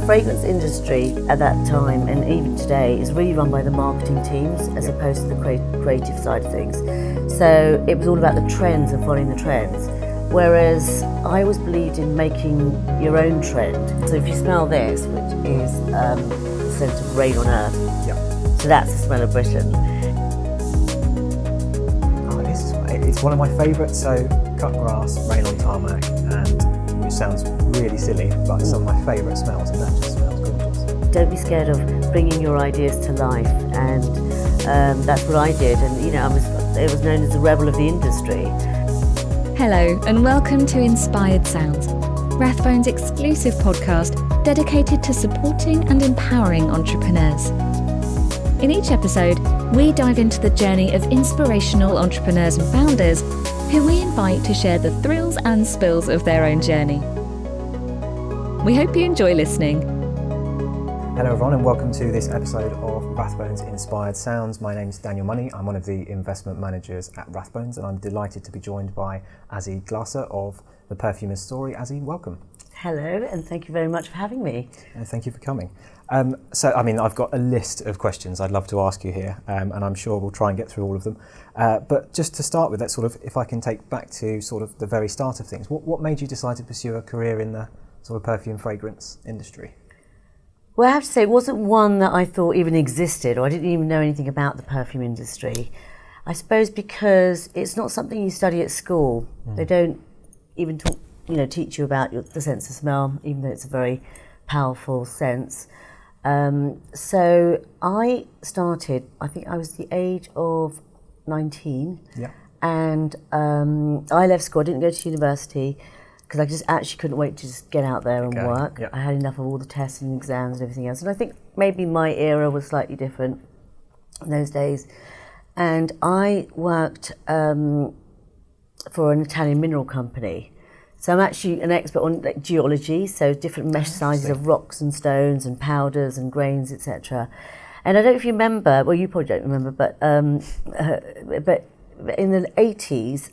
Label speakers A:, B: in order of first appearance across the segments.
A: fragrance industry at that time and even today is really run by the marketing teams as opposed to the creative side of things. So it was all about the trends and following the trends. Whereas I always believed in making your own trend. So if you smell this, which is the scent of rain on earth, so that's the smell of Britain.
B: It's one of my favourites, so cut grass, rain on tarmac, and which sounds really silly, but it's some of my favourite smells, and that just smells gorgeous.
A: Don't be scared of bringing your ideas to life, and that's what I did, and it was known as the rebel of the industry.
C: Hello and welcome to Inspired Sounds, Rathbones' exclusive podcast dedicated to supporting and empowering entrepreneurs. In each episode, we dive into the journey of inspirational entrepreneurs and founders who we invite to share the thrills and spills of their own journey. We hope you enjoy listening.
B: Hello everyone and welcome to this episode of Rathbones Inspired Sounds. My name is Daniel Money. I'm one of the investment managers at Rathbones and I'm delighted to be joined by Azzi Glasser of the Perfumer story. Azzi, welcome.
A: Hello, and thank you very much for having me.
B: Thank you for coming. I've got a list of questions I'd love to ask you here, and I'm sure we'll try and get through all of them. But just to start with, if I can take back to sort of the very start of things, what made you decide to pursue a career in the sort of perfume fragrance industry?
A: Well, I have to say, it wasn't one that I thought even existed, or I didn't even know anything about the perfume industry. I suppose because it's not something you study at school. They don't even teach you about the sense of smell, even though it's a very powerful sense. So I started, I think I was the age of 19, and I left school. I didn't go to university because I just actually couldn't wait to just get out there and work. I had enough of all the tests and exams and everything else. And I think maybe my era was slightly different in those days. And I worked for an Italian mineral company. So I'm actually an expert on geology, so different mesh sizes of rocks and stones and powders and grains, etc. And I don't know if you remember, well, you probably don't remember, but in the 80s,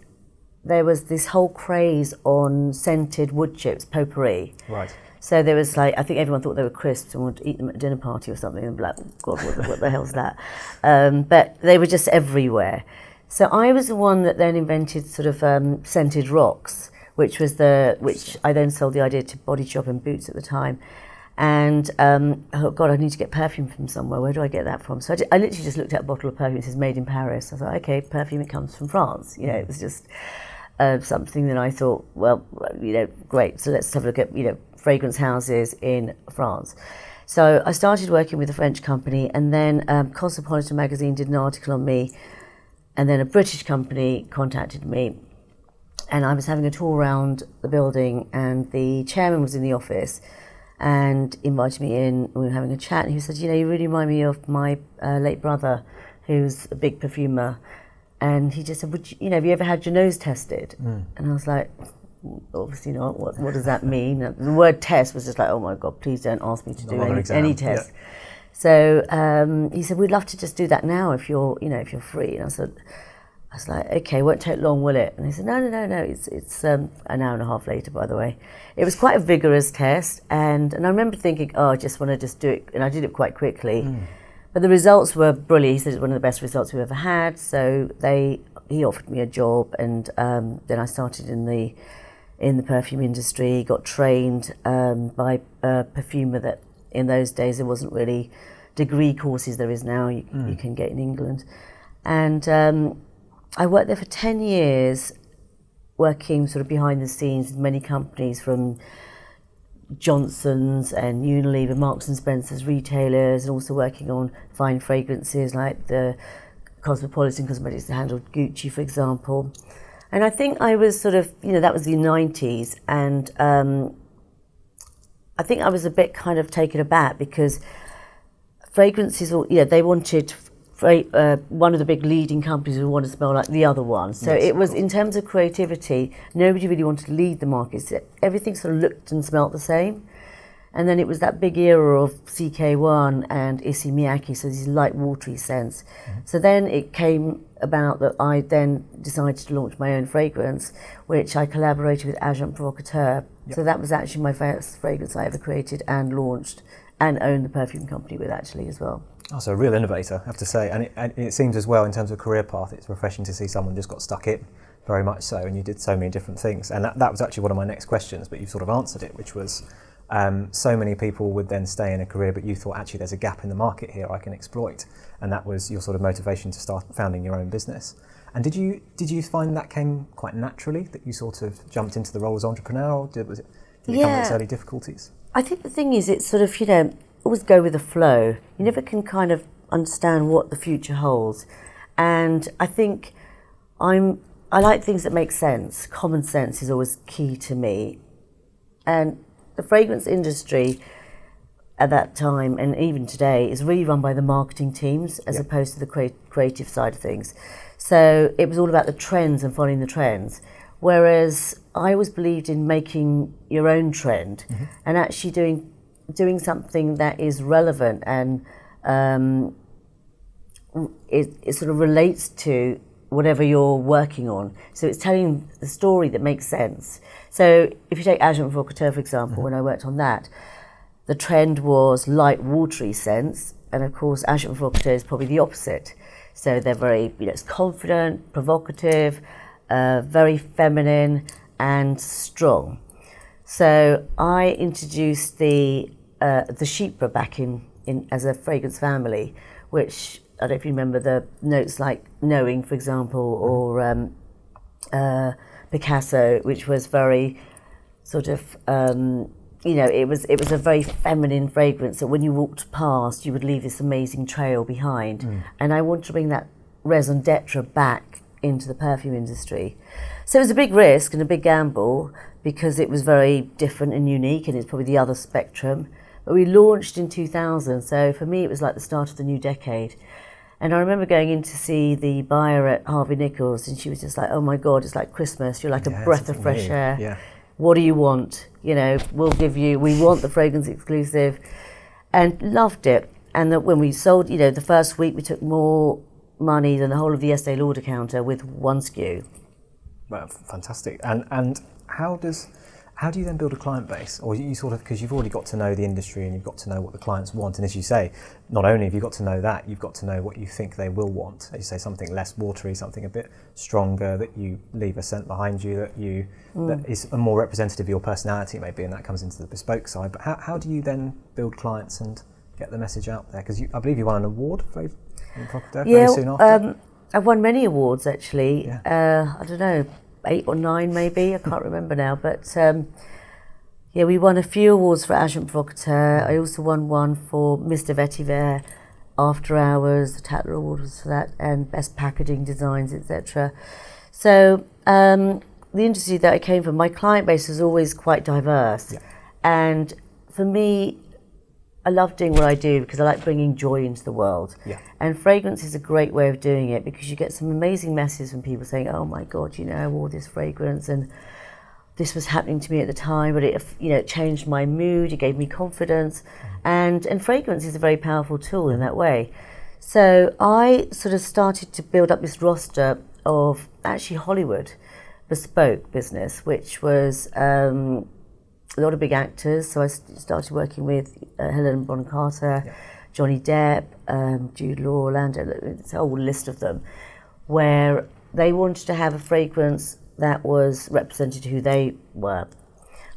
A: there was this whole craze on scented wood chips, potpourri.
B: Right.
A: So there was I think everyone thought they were crisps and wanted to eat them at a dinner party or something, and be like, God, what the hell's that? But they were just everywhere. So I was the one that then invented sort of scented rocks, which I then sold the idea to Body Shop and Boots at the time. And I thought, God, I need to get perfume from somewhere. Where do I get that from? So I literally just looked at a bottle of perfume. It says made in Paris. I thought, okay, perfume, it comes from France. It was just something that I thought, well, great. So let's have a look at, fragrance houses in France. So I started working with a French company, and then Cosmopolitan magazine did an article on me, and then a British company contacted me. And I was having a tour around the building, and the chairman was in the office and invited me in. We were having a chat, and he said, you really remind me of my late brother, who's a big perfumer. And he just said, have you ever had your nose tested? And I was like, obviously not. What does that mean? The word test was just like, oh my God, please don't ask me to do any test. Yeah. So he said, we'd love to just do that now if you're free. And I was like, okay, won't take long, will it? And they said, no, it's an hour and a half later, by the way. It was quite a vigorous test, and I remember thinking, I just want to just do it, and I did it quite quickly. But the results were brilliant. He said it's one of the best results we've ever had, so he offered me a job, and then I started in the perfume industry, got trained by a perfumer that in those days there wasn't really degree courses there is now, you can get in England. And I worked there for 10 years, working sort of behind the scenes with many companies from Johnson's and Unilever, Marks and Spencer's retailers, and also working on fine fragrances like the Cosmopolitan Cosmetics that handled Gucci, for example. And I think I was sort of, that was the 90s, and I think I was a bit kind of taken aback because fragrances, they wanted one of the big leading companies would want to smell like the other one. So it was, in terms of creativity, nobody really wanted to lead the market. So everything sort of looked and smelt the same. And then it was that big era of CK1 and Issey Miyake, so these light watery scents. So then it came about that I then decided to launch my own fragrance, which I collaborated with Agent Provocateur. So that was actually my first fragrance I ever created and launched and owned the perfume company with actually as well.
B: Oh, so a real innovator, I have to say. And it seems as well in terms of career path, it's refreshing to see someone just got stuck in, very much so, and you did so many different things. And that was actually one of my next questions, but you've sort of answered it, which was so many people would then stay in a career, but you thought actually there's a gap in the market here I can exploit. And that was your sort of motivation to start founding your own business. And did you find that came quite naturally, that you sort of jumped into the role as entrepreneur, or did it come with its early difficulties? I
A: think the thing is, it's sort of, always go with the flow. You never can kind of understand what the future holds. And I think I like things that make sense. Common sense is always key to me. And the fragrance industry at that time, and even today, is really run by the marketing teams as opposed to the creative side of things. So it was all about the trends and following the trends. Whereas I always believed in making your own trend and actually doing something that is relevant and it sort of relates to whatever you're working on. So it's telling the story that makes sense. So if you take Agent Provocateur, for example, when I worked on that, the trend was light, watery scents, and of course Agent Provocateur is probably the opposite. So they're very, it's confident, provocative, very feminine and strong. So I introduced the Chypre back in as a fragrance family, which I don't know if you remember the notes like Knowing, for example, or Picasso, which was very sort of it was a very feminine fragrance that when you walked past you would leave this amazing trail behind. And I wanted to bring that raison d'etre back into the perfume industry. So it was a big risk and a big gamble because it was very different and unique, and it's probably the other spectrum. But we launched in 2000, so for me it was like the start of the new decade. And I remember going in to see the buyer at Harvey Nichols, and she was just like, "Oh my God, it's like Christmas. You're like a breath of fresh air. Yeah. What do you want? We want the fragrance exclusive," and loved it. And that when we sold, the first week we took more money than the whole of the Estee Lauder counter with one SKU.
B: Well, fantastic. And how do you then build a client base? Or you sort of, because you've already got to know the industry and you've got to know what the clients want. And as you say, not only have you got to know that, you've got to know what you think they will want. As you say, something less watery, something a bit stronger, that you leave a scent behind you, that is a more representative of your personality maybe, and that comes into the bespoke side. But how do you then build clients and get the message out there? Because I believe you won an award very soon after.
A: I've won many awards actually. I don't know, 8 or 9 maybe, I can't remember now, but we won a few awards for Agent Provocateur. I also won one for Mr. Vetiver, After Hours, the Tatler Award was for that, and Best Packaging Designs, etc. So the industry that I came from, my client base is always quite diverse, and for me, I love doing what I do because I like bringing joy into the world. And fragrance is a great way of doing it because you get some amazing messages from people saying, "Oh my God, I wore this fragrance and this was happening to me at the time, but it changed my mood, it gave me confidence." And fragrance is a very powerful tool in that way. So I sort of started to build up this roster of actually Hollywood bespoke business, which was a lot of big actors. So I started working with Helena Bonham Carter, Johnny Depp, Jude Law, Orlando. It's a whole list of them, where they wanted to have a fragrance that was represented who they were,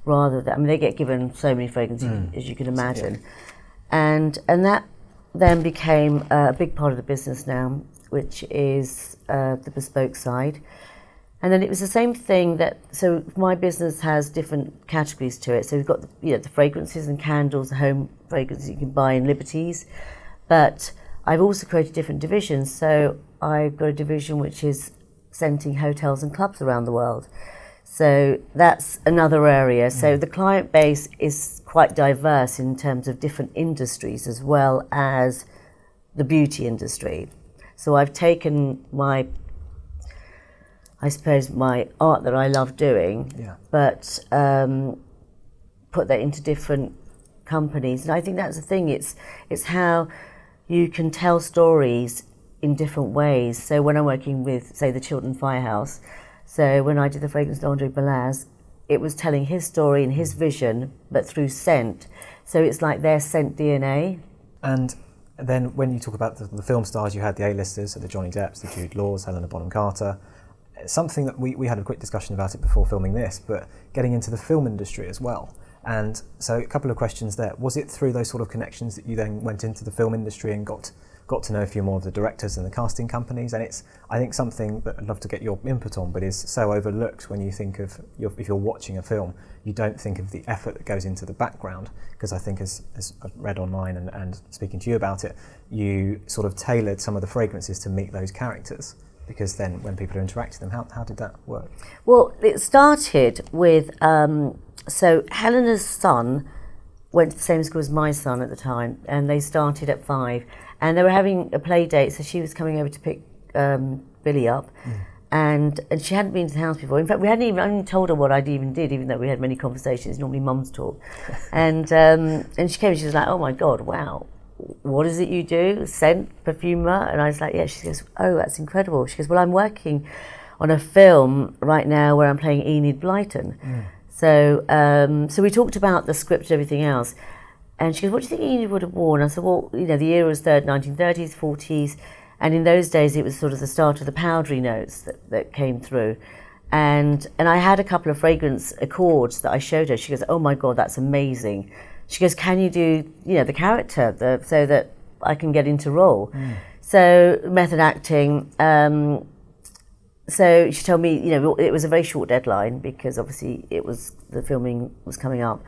A: rather than, they get given so many fragrances as you can imagine, and that then became a big part of the business now, which is the bespoke side. And then it was the same thing so my business has different categories to it. So we've got the fragrances and candles, the home fragrances you can buy in Liberties. But I've also created different divisions. So I've got a division which is scenting hotels and clubs around the world. So that's another area. So the client base is quite diverse in terms of different industries as well as the beauty industry. So I've taken my art that I love doing, but put that into different companies. And I think that's the thing. It's how you can tell stories in different ways. So when I'm working with, say, the Chiltern Firehouse, so when I did the fragrance Andre Balaz, it was telling his story and his vision, but through scent. So it's like their scent DNA.
B: And then when you talk about the film stars, you had the A-listers, so the Johnny Depps, the Jude Laws, Helena Bonham Carter. Something that we had a quick discussion about it before filming this, but getting into the film industry as well. And so a couple of questions there. Was it through those sort of connections that you then went into the film industry and got to know a few more of the directors and the casting companies? And it's, I think, something that I'd love to get your input on, but is so overlooked when you think of, if you're watching a film, you don't think of the effort that goes into the background. Because I think, as I've read online and speaking to you about it, you sort of tailored some of the fragrances to meet those characters. Because then when people are interacting with them, how did that work?
A: Well, it started with, so Helena's son went to the same school as my son at the time, and they started at 5, and they were having a play date, so she was coming over to pick Billy up, and she hadn't been to the house before. In fact, I hadn't even told her what I'd even did, even though we had many conversations. Normally mums talk. And she came and she was like, oh my God, wow. What is it you do? Scent, perfumer? And I was like, yeah. She goes, oh, that's incredible. She goes, well, I'm working on a film right now where I'm playing Enid Blyton. So we talked about the script and everything else. And she goes, what do you think Enid would have worn? I said, well, the era was 1930s, 40s. And in those days, it was sort of the start of the powdery notes that came through. And I had a couple of fragrance accords that I showed her. She goes, oh my God, that's amazing. She goes, can you do, the character so that I can get into role? So method acting. So she told me, it was a very short deadline because obviously the filming was coming up.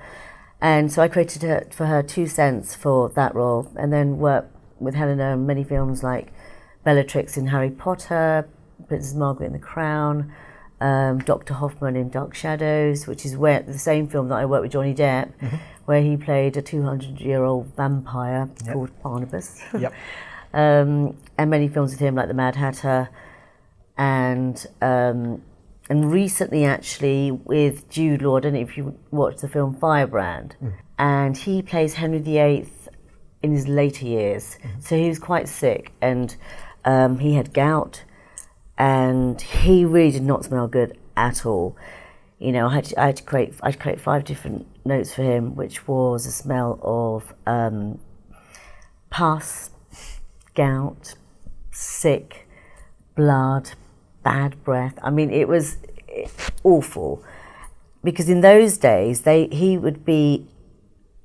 A: And so I created for her 2 scents for that role, and then worked with Helena in many films like Bellatrix in Harry Potter, Princess Margaret in The Crown, Dr. Hoffman in Dark Shadows, which is the same film that I worked with Johnny Depp, where he played a 200-year-old vampire called Barnabas. And many films with him, like The Mad Hatter, and recently actually with Jude Law. I don't know if you watched the film Firebrand, and he plays Henry VIII in his later years. So he was quite sick, and he had gout, and he really did not smell good at all. I had to create 5 different notes for him, which was a smell of pus, gout, sick, blood, bad breath. I mean, it was awful, because in those days he would be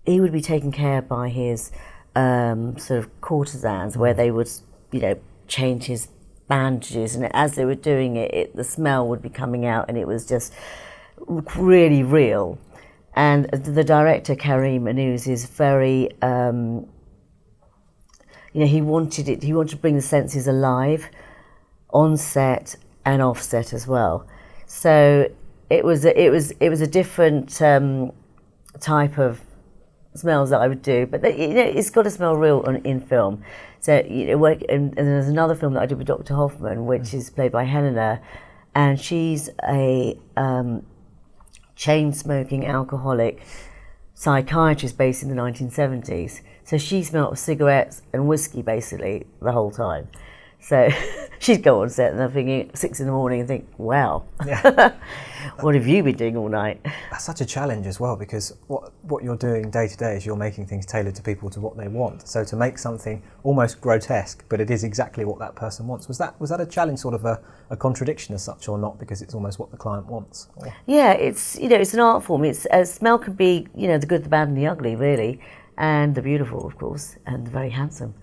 A: taken care of by his sort of courtesans, where they would change his bandages, and as they were doing it, the smell would be coming out, and it was just really real. And the director, Karim Anouz, is very he wanted to bring the senses alive on set and off set as well. So it was a different type of smells that I would do, but it's got to smell real in film. So and there's another film that I did with Dr. Hoffman, which is played by Helena, and she's a chain-smoking alcoholic psychiatrist based in the 1970s. So she smelled of cigarettes and whiskey basically the whole time. So she'd go on set and I'm thinking at 6 a.m. and think, wow, what have you been doing all night?
B: That's such a challenge as well, because what you're doing day to day is you're making things tailored to people, to what they want. So to make something almost grotesque, but it is exactly what that person wants. Was that a challenge, sort of a contradiction as such, or not, because it's almost what the client wants? Or? Yeah,
A: it's it's an art form. Smell can be the good, the bad and the ugly, really, and the beautiful, of course, and the very handsome.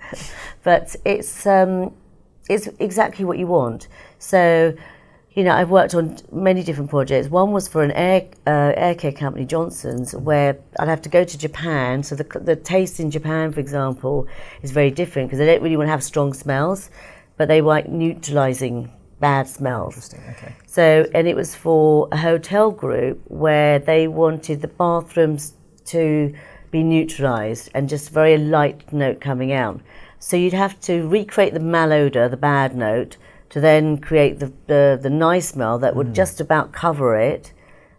A: But it's exactly what you want. So, I've worked on many different projects. One was for an air care company, Johnson's, where I'd have to go to Japan. So the taste in Japan, for example, is very different, because they don't really want to have strong smells, but they like neutralizing bad smells.
B: Interesting, okay.
A: So, and it was for a hotel group where they wanted the bathrooms to be neutralized and just very light note coming out. So you'd have to recreate the malodor, the bad note, to then create the nice smell that would just about cover it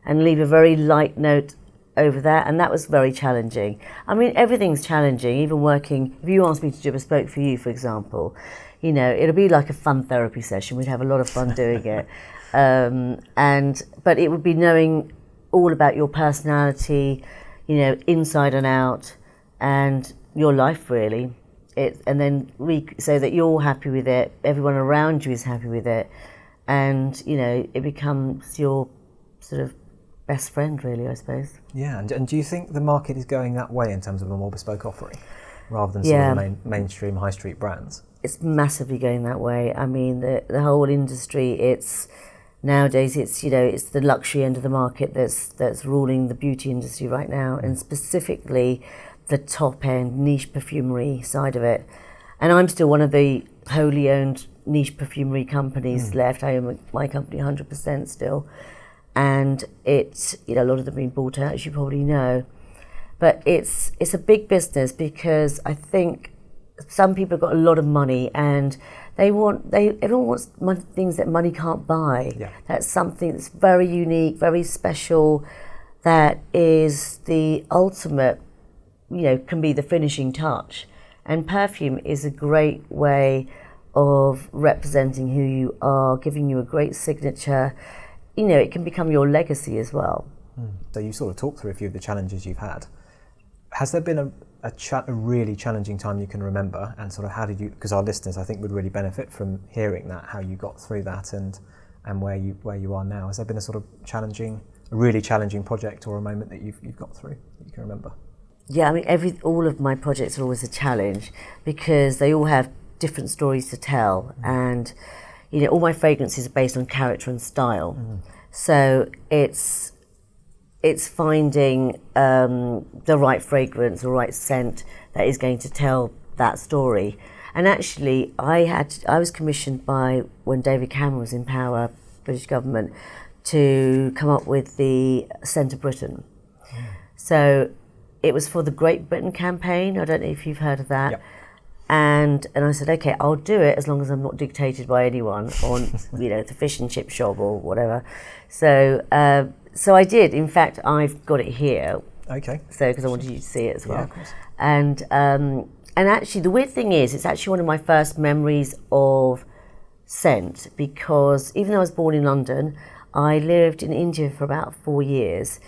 A: and leave a very light note over that, and that was very challenging. I mean, everything's challenging, even working. If you asked me to do a bespoke for you, for example, you know, it'll be like a fun therapy session. We'd have a lot of fun doing it. But it would be knowing all about your personality, you know, inside and out, and your life really. And then so that you're happy with it, everyone around you is happy with it, and you know, it becomes your sort of best friend really, I suppose.
B: Yeah, and do you think the market is going that way in terms of a more bespoke offering, rather than sort of mainstream high street brands?
A: It's massively going that way. I mean, the whole industry, it's nowadays, it's, you know, it's the luxury end of the market that's ruling the beauty industry right now, and specifically the top end niche perfumery side of it. And I'm still one of the wholly owned niche perfumery companies left. I own my company 100% still. And it's, you know, a lot of them being bought out, as you probably know. But it's a big business, because I think some people have got a lot of money, and everyone wants things that money can't buy.
B: Yeah.
A: That's something that's very unique, very special, that is the ultimate, you know, can be the finishing touch. And perfume is a great way of representing who you are, giving you a great signature. You know, it can become your legacy as well.
B: So you sort of talked through a few of the challenges you've had. Has there been a really challenging time you can remember, and sort of how did you, because our listeners I think would really benefit from hearing that, how you got through that and where you are now? Has there been a sort of really challenging project or a moment that you've got through that you can remember?
A: Yeah, I mean, all of my projects are always a challenge, because they all have different stories to tell, and you know, all my fragrances are based on character and style. So it's finding the right fragrance, the right scent that is going to tell that story. And actually, I was commissioned by, when David Cameron was in power, British government, to come up with the scent of Britain. So it was for the Great Britain campaign. I don't know if you've heard of that. Yep. And I said, okay, I'll do it as long as I'm not dictated by anyone on, you know, the fish and chip shop or whatever. So I did. In fact, I've got it here.
B: Okay.
A: So, because I wanted you to see it as well.
B: Yeah, of course.
A: And actually, the weird thing is, it's actually one of my first memories of scent, because even though I was born in London, I lived in India for about 4 years.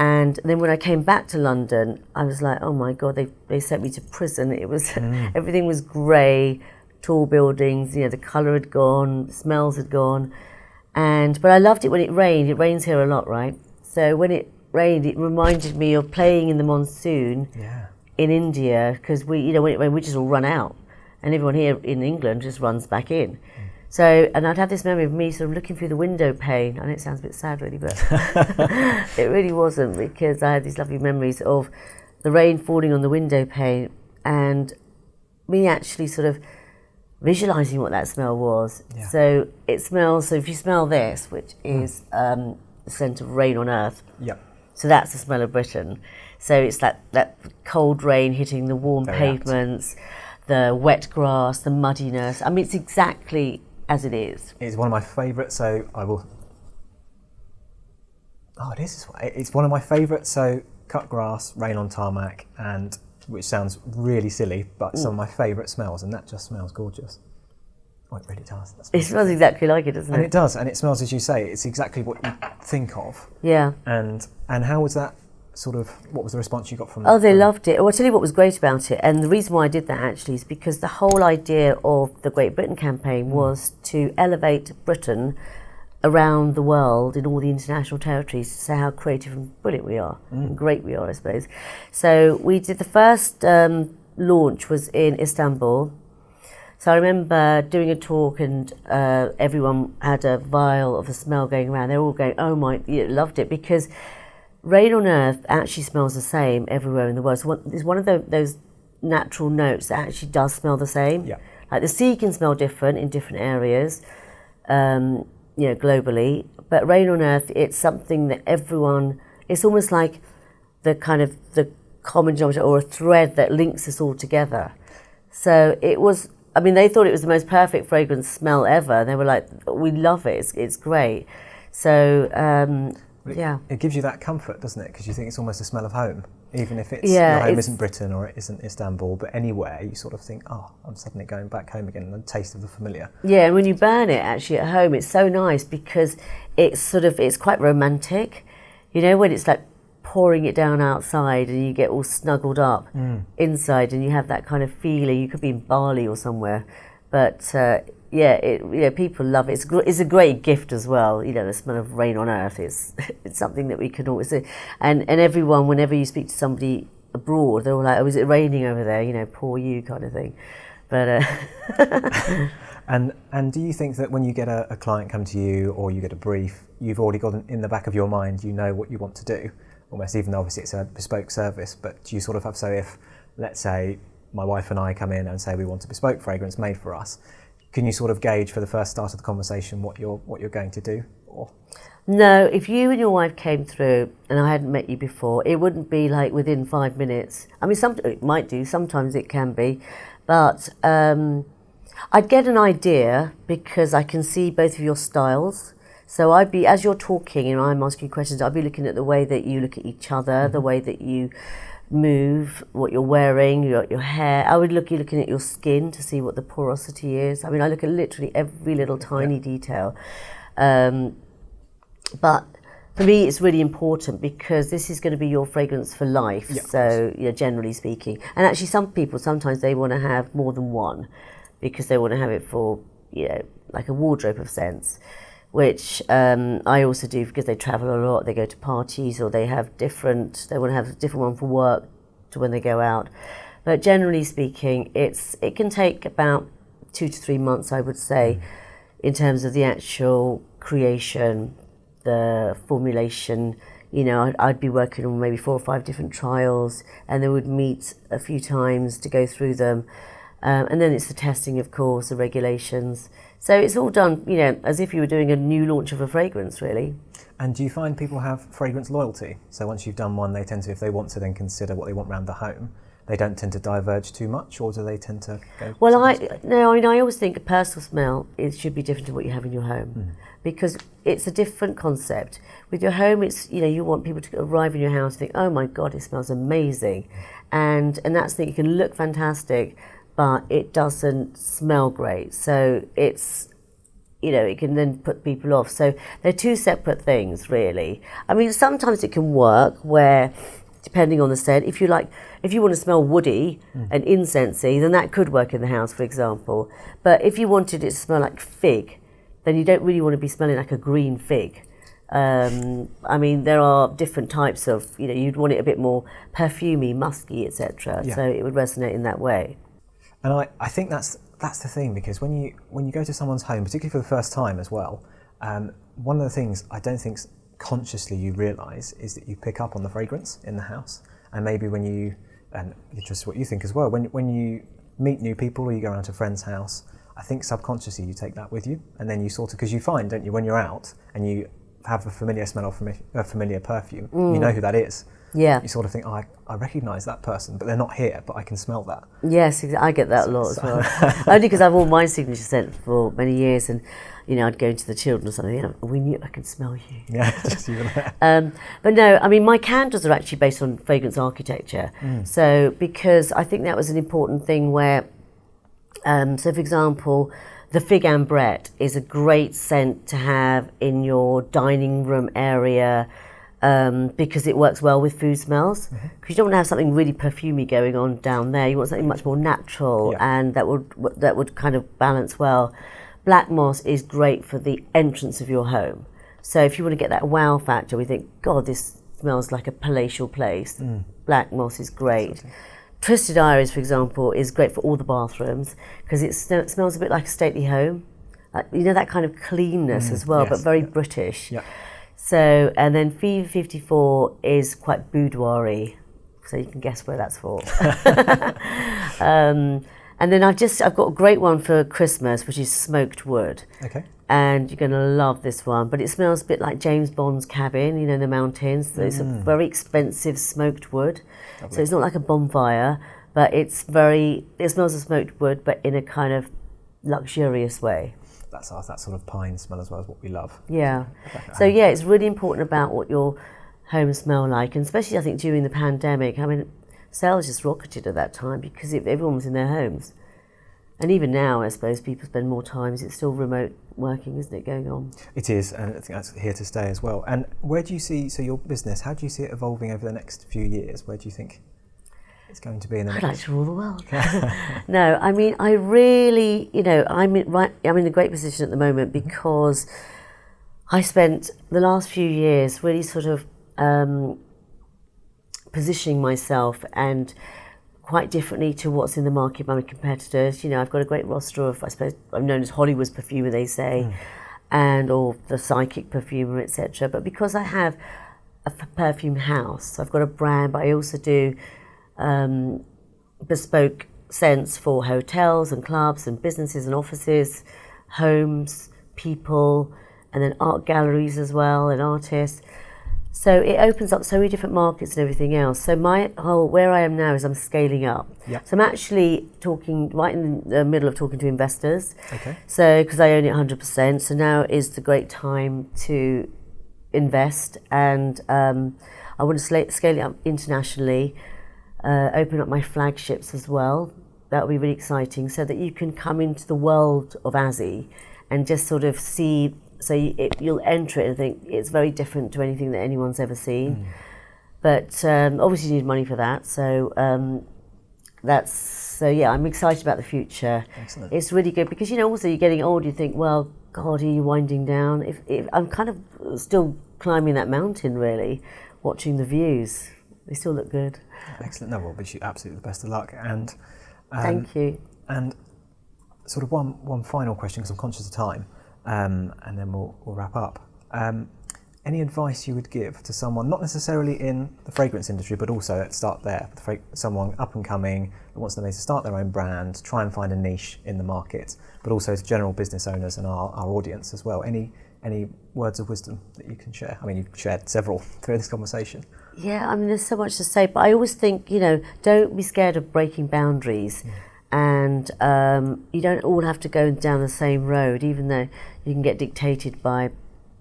A: And then when I came back to London, I was like, oh my God, they sent me to prison. It was everything was grey, tall buildings, you know, the colour had gone, the smells had gone. But I loved it when it rained. It rains here a lot, right? So when it rained, it reminded me of playing in the monsoon in India, because we, you know, when it rained, we just all run out, and everyone here in England just runs back in. So, and I'd have this memory of me sort of looking through the window pane. I know it sounds a bit sad really, but it really wasn't, because I had these lovely memories of the rain falling on the window pane, and me actually sort of visualising what that smell was. Yeah. So it smells, so if you smell this, which is the scent of rain on earth, so that's the smell of Britain. So it's that cold rain hitting the warm pavements, the wet grass, the muddiness. I mean, it's exactly as it is.
B: It's one of my favourites, so I will... Oh, it is. It's one of my favourites, so cut grass, rain on tarmac, and which sounds really silly, but some of my favourite smells, and that just smells gorgeous. Oh, it really does.
A: It smells exactly like it, doesn't it?
B: And it does, and it smells, as you say, it's exactly what you think of.
A: Yeah.
B: And how was that sort of, what was the response you got from
A: Oh, they loved it. Well, I'll tell you what was great about it, and the reason why I did that actually is because the whole idea of the Great Britain campaign was to elevate Britain around the world in all the international territories, to say how creative and brilliant we are, and great we are, I suppose. So we did the first launch was in Istanbul. So I remember doing a talk, and everyone had a vial of a smell going around. They were all going, oh my, loved it, because rain on earth actually smells the same everywhere in the world. So it's one of those natural notes that actually does smell the same. Yeah. Like the sea can smell different in different areas, globally. But rain on earth, it's something that everyone, it's almost like the kind of the common denominator or a thread that links us all together. So it was, I mean, they thought it was the most perfect fragrance smell ever. They were like, we love it, it's great. So...
B: But
A: Yeah.
B: it gives you that comfort, doesn't it? Because you think it's almost a smell of home, even if it's
A: Yeah,
B: your home
A: it's-
B: isn't Britain or it isn't Istanbul, but anywhere you sort of think, oh, I'm suddenly going back home again, and the taste of the familiar.
A: Yeah, and when you burn it actually at home, it's so nice because it's quite romantic. You know, when it's like pouring it down outside and you get all snuggled up inside and you have that kind of feeling. You could be in Bali or somewhere, but people love it. It's a great gift as well. You know, the smell of rain on earth is it's something that we can always do. And everyone, whenever you speak to somebody abroad, they're all like, "Oh, is it raining over there?" You know, poor you kind of thing. But
B: And do you think that when you get a client come to you or you get a brief, you've already got in the back of your mind, you know what you want to do, almost, even though obviously it's a bespoke service, but do you sort of have, so if, let's say, my wife and I come in and say we want a bespoke fragrance made for us, can you sort of gauge for the first start of the conversation what you're going to do? Or?
A: no, if you and your wife came through and I hadn't met you before, it wouldn't be like within 5 minutes. I mean, it might do, sometimes it can be, but I'd get an idea because I can see both of your styles. So I'd be, as you're talking and I'm asking questions, I'd be looking at the way that you look at each other, the way that you move, what you're wearing, your hair. I would looking at your skin to see what the porosity is. I mean, I look at literally every little tiny detail. But for me, it's really important because this is going to be your fragrance for life.
B: Yeah,
A: so, generally speaking. And actually, some people, sometimes they want to have more than one because they want to have it for, like a wardrobe of scents, which I also do because they travel a lot. They go to parties or they want to have a different one for work to when they go out. But generally speaking, it can take about 2 to 3 months, I would say, in terms of the actual creation, the formulation. I'd be working on maybe 4 or 5 different trials, and they would meet a few times to go through them. And then it's the testing, of course, the regulations. So it's all done, as if you were doing a new launch of a fragrance, really.
B: And do you find people have fragrance loyalty? So once you've done one, they tend to, if they want to then consider what they want around the home, they don't tend to diverge too much, or do they tend to go?
A: Well, I always think a personal smell, it should be different to what you have in your home, because it's a different concept. With your home, it's, you want people to arrive in your house and think, oh my God, it smells amazing. And that's the thing, it can look fantastic, but it doesn't smell great. So it's, it can then put people off. So they're 2 separate things, really. I mean, sometimes it can work where, depending on the scent, if you want to smell woody and incensey, then that could work in the house, for example. But if you wanted it to smell like fig, then you don't really want to be smelling like a green fig. I mean, there are different types of, you'd want it a bit more perfumey, musky, etc.
B: Yeah.
A: So it would resonate in that way.
B: And I think that's the thing, because when you go to someone's home, particularly for the first time as well, one of the things I don't think consciously you realise is that you pick up on the fragrance in the house. And maybe and just what you think as well, when you meet new people or you go around to a friend's house, I think subconsciously you take that with you, and then you sort of, because you find, don't you, when you're out and you have a familiar smell or a familiar perfume, you know who that is.
A: Yeah.
B: You sort of think, oh, I recognise that person, but they're not here, but I can smell that.
A: Yes, I get that a lot as well. Only because I've worn my signature scent for many years, and I'd go into the children or something. We knew I can smell you.
B: Yeah, just you were there.
A: But no, I mean, my candles are actually based on fragrance architecture. So because I think that was an important thing where, so for example, the fig ambrette is a great scent to have in your dining room area. Because it works well with food smells. Because you don't want to have something really perfumey going on down there. You want something much more natural, and that would kind of balance well. Black moss is great for the entrance of your home. So if you want to get that wow factor, we think, God, this smells like a palatial place. Black moss is great. Absolutely. Twisted Iris, for example, is great for all the bathrooms because it smells a bit like a stately home. That kind of cleanness as well, but very British. Yeah. So, and then Fever 54 is quite boudoir-y, so you can guess where that's for. And then I've got a great one for Christmas, which is smoked wood. Okay. And you're going to love this one, but it smells a bit like James Bond's cabin, in the mountains. So it's a very expensive smoked wood. Lovely. So it's not like a bonfire, but it smells of smoked wood, but in a kind of luxurious way.
B: that sort of pine smell as well as what we love.
A: Yeah. So yeah, it's really important about what your homes smell like, and especially I think during the pandemic. I mean, sales just rocketed at that time because everyone was in their homes. And even now, I suppose people spend more time. It's still remote working, isn't it, going on?
B: It is, and I think that's here to stay as well. And where do you see, so your business, how do you see it evolving over the next few years? Where do you think it's going to be in the next?
A: I'd like to rule the world. No, I mean, I really, I'm in a great position at the moment because I spent the last few years really sort of positioning myself and quite differently to what's in the market by my competitors. I've got a great roster of, I suppose, I'm known as Hollywood's perfumer, they say, or the psychic perfumer, etc. But because I have a perfume house, I've got a brand, but I also do bespoke scents for hotels and clubs and businesses and offices, homes, people, and then art galleries as well, and artists. So it opens up so many different markets and everything else. So where I am now is I'm scaling up.
B: Yep.
A: So I'm actually talking right in the middle of talking to investors.
B: Okay.
A: So because I own it 100%, so now is the great time to invest, and I want to scale it up internationally, open up my flagships as well. That will be really exciting, so that you can come into the world of Azzi and just sort of see. So you'll enter it and think it's very different to anything that anyone's ever seen. But obviously you need money for that. So I'm excited about the future.
B: Excellent.
A: It's really good because, also you're getting old, you think, well, God, are you winding down? If I'm kind of still climbing that mountain, really, watching the views. They still look good.
B: Excellent. No, well, wish you absolutely the best of luck. And
A: thank you.
B: And sort of one final question, because I'm conscious of time. And then we'll wrap up. Any advice you would give to someone, not necessarily in the fragrance industry, but also let's start there, someone up and coming that wants to maybe start their own brand, try and find a niche in the market, but also to general business owners and our audience as well. Any words of wisdom that you can share? I mean, you've shared several through this conversation.
A: Yeah, I mean, there's so much to say, but I always think, don't be scared of breaking boundaries. And you don't all have to go down the same road, even though you can get dictated by,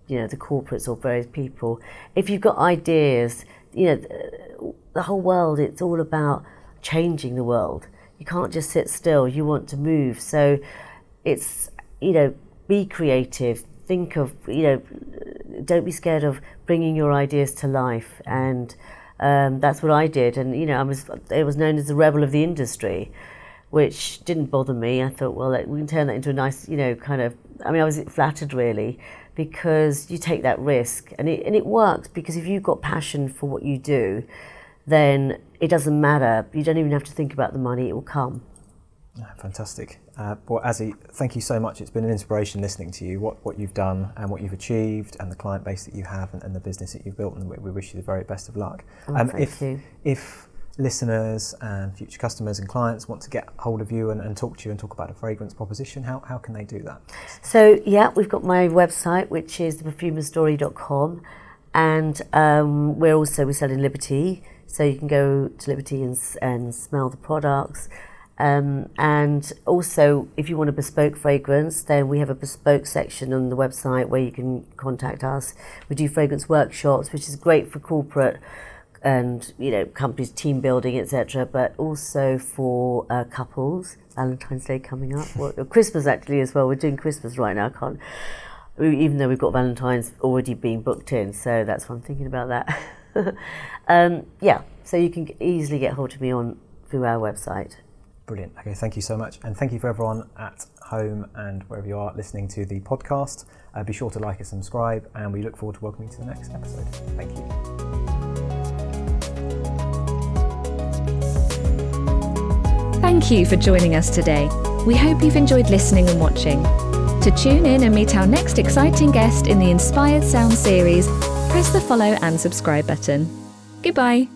A: the corporates or various people. If you've got ideas, the whole world, it's all about changing the world. You can't just sit still. You want to move. So it's, be creative. Think of, don't be scared of bringing your ideas to life. And that's what I did. And, I was known as the rebel of the industry, which didn't bother me. I thought, well, we can turn that into a nice, I was flattered really, because you take that risk and it works, because if you've got passion for what you do, then it doesn't matter. You don't even have to think about the money, it will come.
B: Fantastic. Well, Azzi, thank you so much. It's been an inspiration listening to you, what you've done and what you've achieved, and the client base that you have and the business that you've built, and we wish you the very best of luck.
A: Thank you.
B: If listeners and future customers and clients want to get hold of you and talk to you and talk about a fragrance proposition, how can they do that?
A: So we've got my website, which is theperfumerstory.com, and we're selling Liberty, so you can go to Liberty and smell the products. And also, if you want a bespoke fragrance, then we have a bespoke section on the website where you can contact us. We do fragrance workshops, which is great for corporate and companies, team building, etc., but also for couples. Valentine's Day coming up, Christmas actually as well. We're doing Christmas right now. Even though we've got Valentine's already being booked in, so that's why I'm thinking about that. So you can easily get hold of me through our website.
B: Brilliant. Okay, thank you so much, and thank you for everyone at home and wherever you are listening to the podcast. Be sure to like and subscribe, and we look forward to welcoming you to the next episode. Thank you.
C: Thank you for joining us today. We hope you've enjoyed listening and watching. To tune in and meet our next exciting guest in the Inspired Sounds series, press the follow and subscribe button. Goodbye.